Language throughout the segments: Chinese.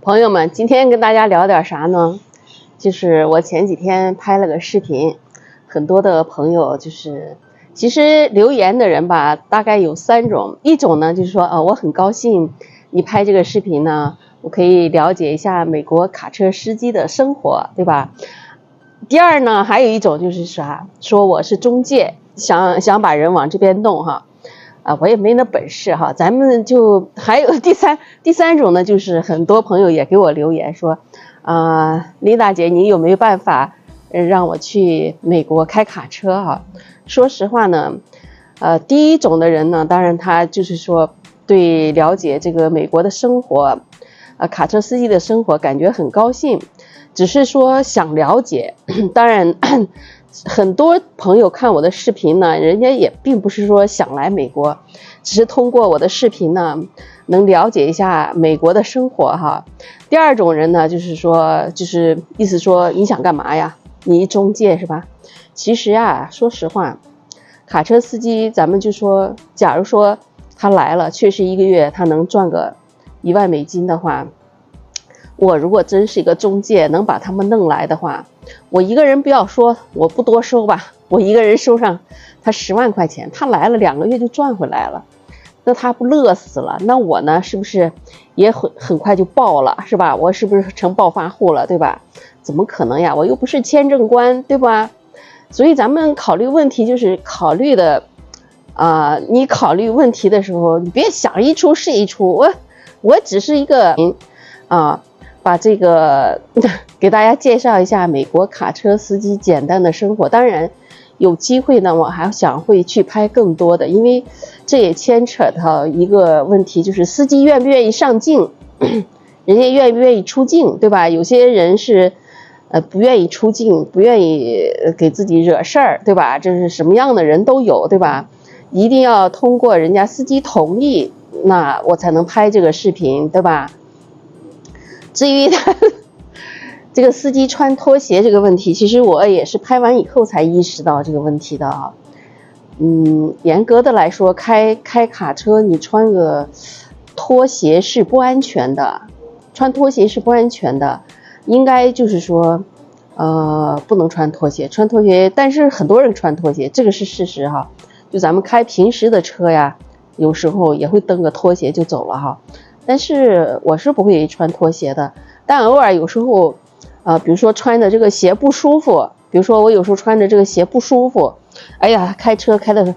朋友们，今天跟大家聊点啥呢？就是我前几天拍了个视频，很多的朋友其实留言的人吧，大概有3种。一种呢就是说，我很高兴你拍这个视频呢，我可以了解一下美国卡车司机的生活，对吧？第二呢，还有一种就是啥，说我是中介，想把人往这边弄哈。我也没那本事哈，咱们就还有第三种呢，就是很多朋友也给我留言说，琳达姐，你有没有办法让我去美国开卡车哈？说实话呢，第一种的人呢，当然他就是说对了解这个美国的生活，卡车司机的生活感觉很高兴，只是说想了解，当然。很多朋友看我的视频呢，人家也并不是说想来美国，只是通过我的视频呢，能了解一下美国的生活哈。第二种人呢，就是意思说你想干嘛呀？你一中介是吧？其实啊，说实话，卡车司机咱们就说，假如说他来了，确实1个月他能赚个1万美金的话，我如果真是一个中介，能把他们弄来的话，我一个人不要说，我不多收吧，我一个人收上他10万块钱，他来了2个月就赚回来了，那他不乐死了？那我呢，是不是也很快就爆了，是吧？我是不是成暴发户了，对吧？怎么可能呀？我又不是签证官，对吧？所以咱们考虑问题就是考虑的，你考虑问题的时候，你别想一出是一出，我只是一个把这个给大家介绍一下美国卡车司机简单的生活。当然有机会呢，我还会去拍更多的，因为这也牵扯到一个问题，就是司机愿不愿意上镜，人家愿不愿意出镜，对吧？有些人是不愿意出镜，不愿意给自己惹事儿，对吧？这是什么样的人都有，对吧？一定要通过人家司机同意，那我才能拍这个视频，对吧？至于他这个司机穿拖鞋这个问题，其实我也是拍完以后才意识到这个问题的啊。严格的来说，开卡车你穿个拖鞋是不安全的，穿拖鞋是不安全的，应该就是说不能穿拖鞋，但是很多人穿拖鞋，这个是事实哈。就咱们开平时的车呀，有时候也会蹬个拖鞋就走了哈。但是我是不会穿拖鞋的，但偶尔有时候比如说穿的这个鞋不舒服，比如说我有时候穿着这个鞋不舒服，哎呀，开车开得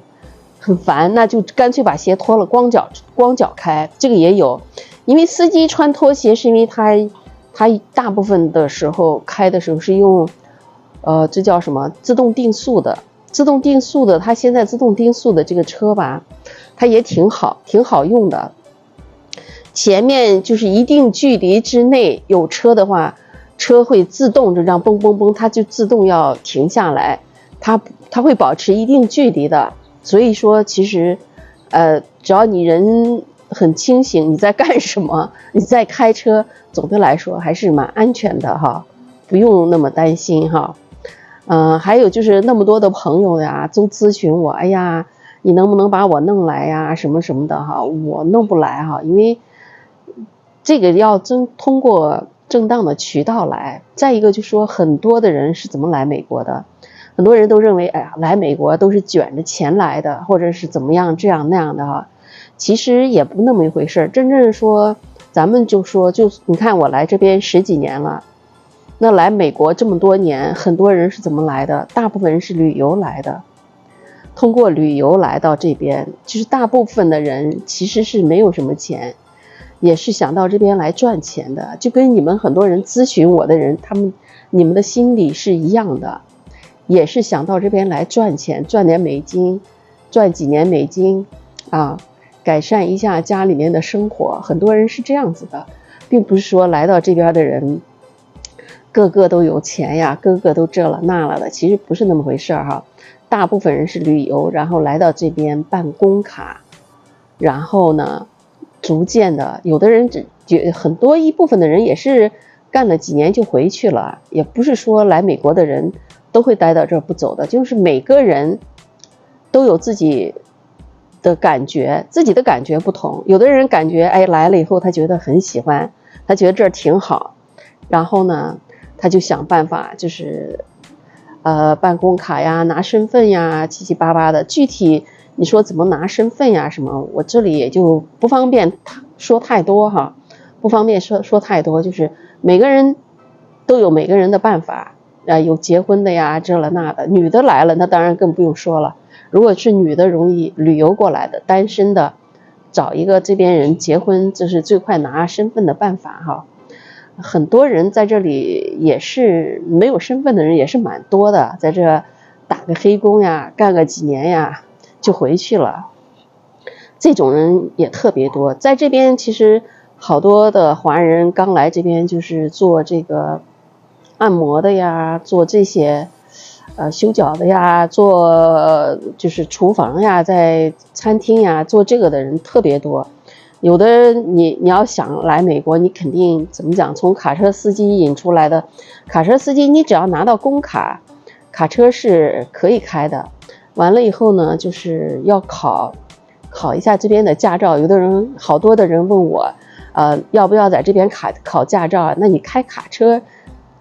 很烦，那就干脆把鞋脱了，光脚开，这个也有。因为司机穿拖鞋是因为他大部分的时候开的时候是用这叫什么自动定速的，他现在自动定速的这个车吧，它也挺好用的。前面就是一定距离之内有车的话，车会自动就这样蹦蹦蹦，它就自动要停下来，它会保持一定距离的。所以说其实只要你人很清醒，你在干什么，你在开车，总的来说还是蛮安全的哈，不用那么担心哈。还有就是那么多的朋友呀都咨询我，哎呀，你能不能把我弄来呀什么什么的哈，我弄不来哈，因为这个要通过正当的渠道来。再一个就说很多的人是怎么来美国的，很多人都认为哎呀，来美国都是卷着钱来的，或者是怎么样这样那样的哈，其实也不那么一回事。真正说咱们就你看我来这边10几年了，那来美国这么多年，很多人是怎么来的？大部分人是旅游来的，通过旅游来到这边，就是大部分的人其实是没有什么钱，也是想到这边来赚钱的，就跟你们很多人咨询我的人，你们的心理是一样的，也是想到这边来赚钱，赚点美金，赚几年美金改善一下家里面的生活。很多人是这样子的，并不是说来到这边的人个个都有钱呀，个个都这了那了的，其实不是那么回事哈。大部分人是旅游，然后来到这边办工卡，然后呢逐渐的，有的人一部分的人也是干了几年就回去了，也不是说来美国的人都会待到这儿不走的，就是每个人都有自己的感觉，自己的感觉不同。有的人感觉，哎，来了以后他觉得很喜欢，他觉得这儿挺好，然后呢，他就想办法，就是办工卡呀、拿身份呀，七七八八的。具体你说怎么拿身份呀什么，我这里也就不方便说太多哈，不方便说太多。就是每个人都有每个人的办法有结婚的呀，这了那的。女的来了，那当然更不用说了。如果是女的容易旅游过来的，单身的，找一个这边人结婚，这是最快拿身份的办法哈。很多人在这里也是没有身份的人也是蛮多的，在这打个黑工呀，干个几年呀，就回去了。这种人也特别多。在这边其实好多的华人刚来这边就是做这个按摩的呀，做这些修脚的呀，做就是厨房呀，在餐厅呀做这个的人特别多。有的你要想来美国，你肯定怎么讲，从卡车司机引出来的。卡车司机你只要拿到工卡，卡车是可以开的。完了以后呢，就是要考一下这边的驾照。有的人好多的人问我要不要在这边考驾照啊？那你开卡车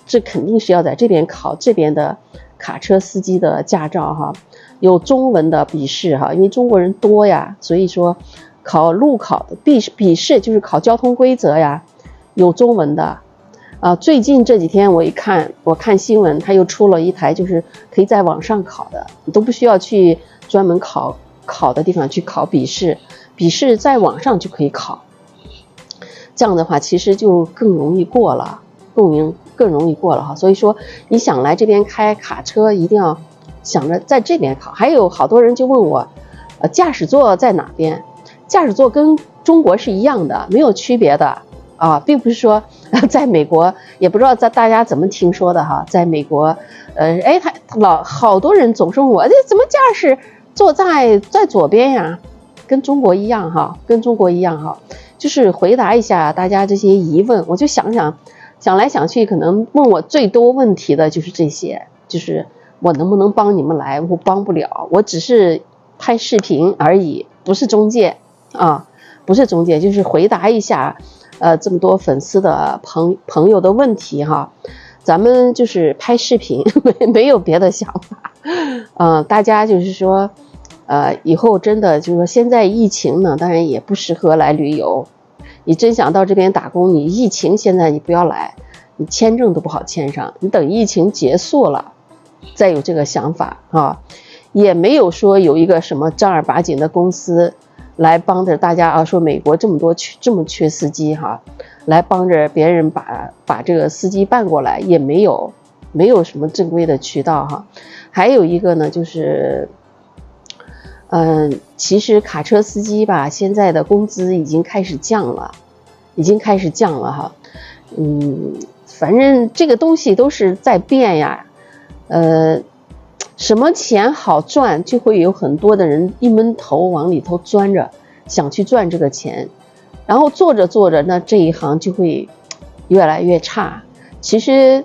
这肯定是要在这边考这边的卡车司机的驾照哈。有中文的笔试哈，因为中国人多呀，所以说考路考的笔试就是考交通规则呀，有中文的最近这几天我看新闻，他又出了一台就是可以在网上考的，你都不需要去专门考的地方去考笔试，笔试在网上就可以考。这样的话其实就更容易过了，更容易过了哈。所以说你想来这边开卡车，一定要想着在这边考。还有好多人就问我驾驶座在哪边？驾驶座跟中国是一样的，没有区别的并不是说在美国，也不知道在大家怎么听说的哈，在美国好多人总说我怎么驾驶坐在左边呀，跟中国一样哈，就是回答一下大家这些疑问。我就想来想去，可能问我最多问题的就是这些，就是我能不能帮你们来，我帮不了，我只是拍视频而已，不是中介不是中介，就是回答一下这么多粉丝的朋友的问题哈。咱们就是拍视频没有别的想法大家就是说以后真的就是说现在疫情呢，当然也不适合来旅游。你真想到这边打工，你疫情现在你不要来，你签证都不好签上，你等疫情结束了再有这个想法也没有说有一个什么正儿八经的公司来帮着大家说美国这么缺司机来帮着别人把这个司机办过来，也没有什么正规的渠道还有一个呢，就是其实卡车司机吧，现在的工资已经开始降了反正这个东西都是在变呀。什么钱好赚，就会有很多的人一闷头往里头钻着，想去赚这个钱，然后做着那这一行就会越来越差。其实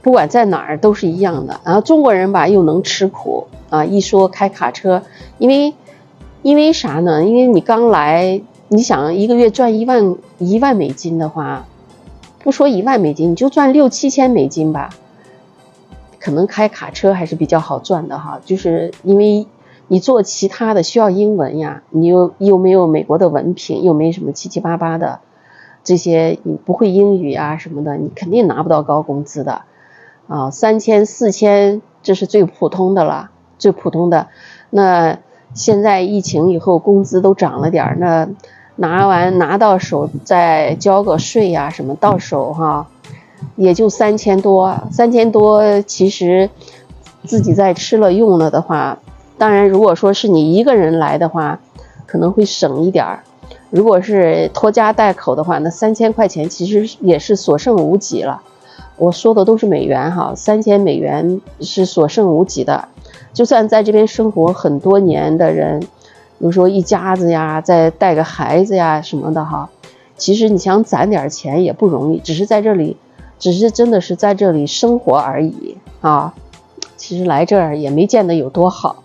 不管在哪儿都是一样的。然后中国人吧又能吃苦一说开卡车，因为啥呢？因为你刚来，你想一个月赚1万美金的话，不说1万美金，你就赚6、7千美金吧，可能开卡车还是比较好赚的就是因为你做其他的需要英文呀，你又没有美国的文凭，又没什么七七八八的这些，你不会英语啊什么的，你肯定拿不到高工资的3千4千这是最普通的了，最普通的。那现在疫情以后工资都涨了点，那拿到手再交个税呀什么，到手也就3千多。其实自己在吃了用了的话，当然如果说是你一个人来的话可能会省一点，如果是拖家带口的话，那3000块钱其实也是所剩无几了。我说的都是美元3000美元是所剩无几的。就算在这边生活很多年的人，比如说一家子呀，再带个孩子呀什么的其实你想攒点钱也不容易，只是真的是在这里生活而已其实来这儿也没见得有多好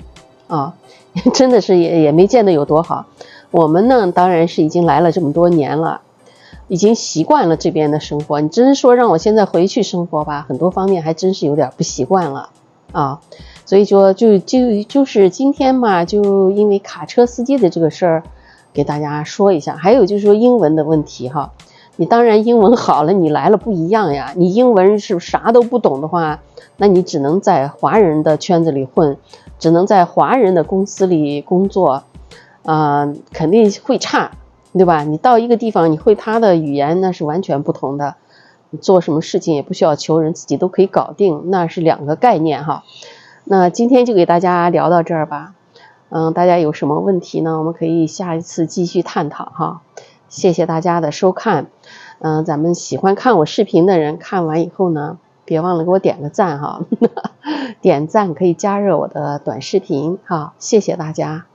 真的是也没见得有多好。我们呢，当然是已经来了这么多年了，已经习惯了这边的生活。你真说让我现在回去生活吧，很多方面还真是有点不习惯了啊。所以说就是今天嘛，就因为卡车司机的这个事儿，给大家说一下。还有就是说英文的问题哈，你当然英文好了，你来了不一样呀。你英文是啥都不懂的话，那你只能在华人的圈子里混，只能在华人的公司里工作，肯定会差，对吧？你到一个地方，你会他的语言，那是完全不同的。你做什么事情也不需要求人，自己都可以搞定，那是两个概念哈。那今天就给大家聊到这儿吧。大家有什么问题呢？我们可以下一次继续探讨哈。谢谢大家的收看。咱们喜欢看我视频的人，看完以后呢，别忘了给我点个赞哈。点赞可以加热我的短视频哈。谢谢大家。